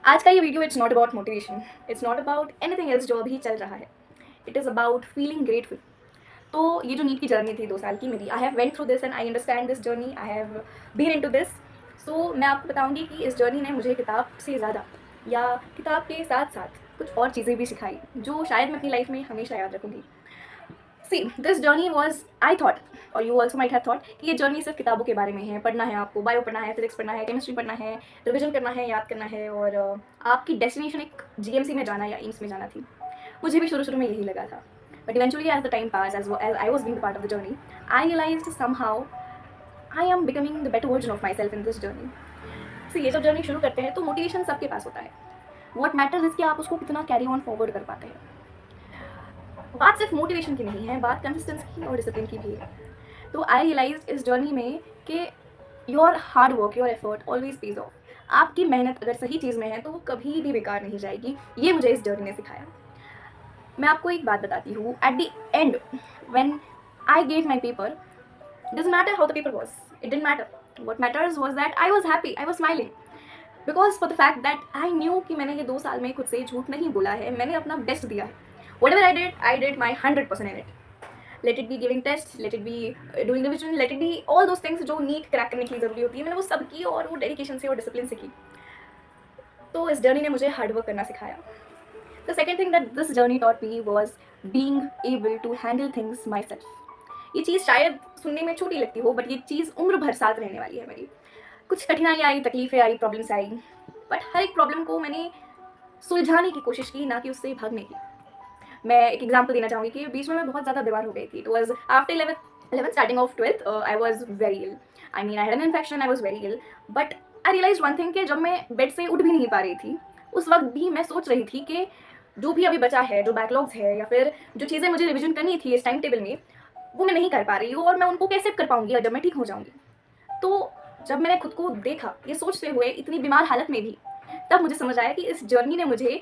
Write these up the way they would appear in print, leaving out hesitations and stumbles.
आज का ये video it's not about motivation, it's not about anything else जो अभी चल रहा है. It is about feeling grateful. तो ये जो नीट की जर्नी थी 2 साल की मेरी, I have went through this and I understand this journey, I have been into this. So मैं आपको बताऊंगी कि इस जर्नी ने मुझे किताब से ज़्यादा या किताब के साथ साथ कुछ और चीज़ें भी सिखाई जो शायद मैं अपनी लाइफ में हमेशा याद रखूँगी. See this journey was I thought और you also might have thought कि ये जर्नी सिर्फ किताबों के बारे में है. पढ़ना है आपको, बायो पढ़ना है, फिजिक्स पढ़ना है, केमिस्ट्री पढ़ना है, रिविजन करना है, याद करना है और आपकी डेस्टिनेशन एक जीएमसी में जाना या एम्स में जाना थी. मुझे भी शुरू शुरू में यही लगा था. But eventually as the time pass, as I was being the part of the journey, I realised somehow I am becoming the better version of myself in this journey. So ये जब journey शुरू करते हैं तो motivation सबके पास होता है. What matters is कि आप उसको कितना कैरी ऑन फॉरवर्ड कर पाते हैं. बात सिर्फ मोटिवेशन की नहीं है, बात कंसिस्टेंसी और डिसिप्लिन की भी है. तो आई रियलाइज इस जर्नी में कि your hard work, your effort always page of. आपकी मेहनत अगर सही चीज़ में है तो वो कभी भी बेकार नहीं जाएगी. ये मुझे इस जर्नी ने सिखाया. मैं आपको एक बात बताती हूँ. At the end when I gave my paper, doesn't matter how the paper was, it didn't matter. What matters was that I was happy, I was smiling because for the fact that I knew कि मैंने ये 2 साल में खुद से झूठ नहीं बोला है. मैंने अपना बेस्ट दिया है. Whatever I did my 100% in it. Let it be giving tests, let it be doing revision, let it be all those things जो नीट क्रैक करने के लिए ज़रूरी होती है. मैंने वो सब की और वो डेडिकेशन से और डिसिप्लिन से की. तो इस जर्नी ने मुझे हार्ड वर्क करना सिखाया. The second thing that this journey taught me was being able to handle things myself. ये चीज़ शायद सुनने में छोटी लगती हो बट ये चीज़ उम्र भर साथ रहने वाली है मेरी. कुछ कठिनाई आई, तकलीफें आई, प्रॉब्लम्स आई, बट हर एक प्रॉब्लम को मैंने सुलझाने की कोशिश की, ना कि उससे भागने की. मैं एक एग्जाम्पल देना चाहूँगी कि बीच में मैं बहुत ज़्यादा बीमार हो गई थी. It was after 11th starting of 12th I was very ill. I mean I had an infection, I was very ill. But I realise one thing कि जब मैं बेड से उठ भी नहीं पा रही थी उस वक्त भी मैं सोच रही थी कि जो भी अभी बचा है, जो बैकलॉग्स है या फिर जो चीज़ें मुझे रिविजन करनी थी इस टाइम टेबल में, वो मैं नहीं कर पा रही हूँ और मैं उनको कैसे कर पाऊँगी जब मैं ठीक हो जाऊँगी. तो जब मैंने खुद को देखा ये सोचते हुए इतनी बीमार हालत में भी, तब मुझे समझ आया कि इस जर्नी ने मुझे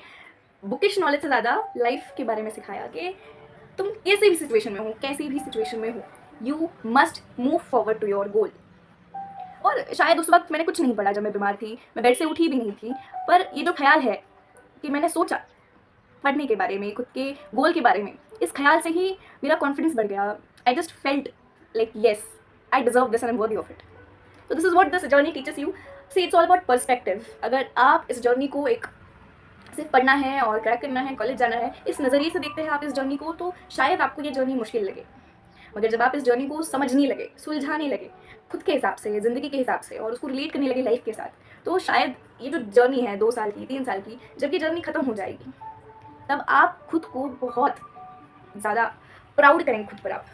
बुकिश नॉलेज से ज़्यादा लाइफ के बारे में सिखाया कि तुम कैसी भी सिचुएशन में हो, कैसी भी सिचुएशन में हो, you must move forward to your goal. और शायद उस वक्त मैंने कुछ नहीं पढ़ा. जब मैं बीमार थी, मैं बेड से उठी भी नहीं थी, पर ये जो ख्याल है कि मैंने सोचा पढ़ने के बारे में, खुद के गोल के बारे में, इस ख्याल से ही मेरा कॉन्फिडेंस बढ़ गया. I just felt like yes, I deserve this and I am worthy of it. तो this is what this journey teaches you. See it's all about perspective. अगर आप इस जर्नी को एक सिर्फ पढ़ना है और क्रैक करना है, कॉलेज जाना है, इस नज़रिए से देखते हैं आप इस जर्नी को, तो शायद आपको ये जर्नी मुश्किल लगे. मगर जब आप इस जर्नी को समझने लगे, सुलझाने लगे खुद के हिसाब से, ज़िंदगी के हिसाब से और उसको रिलेट करने लगे लाइफ के साथ, तो शायद ये जो जर्नी है 2 साल की, 3 साल की, जब ये जर्नी ख़त्म हो जाएगी तब आप खुद को बहुत ज़्यादा प्राउड करेंगे खुद पर आप.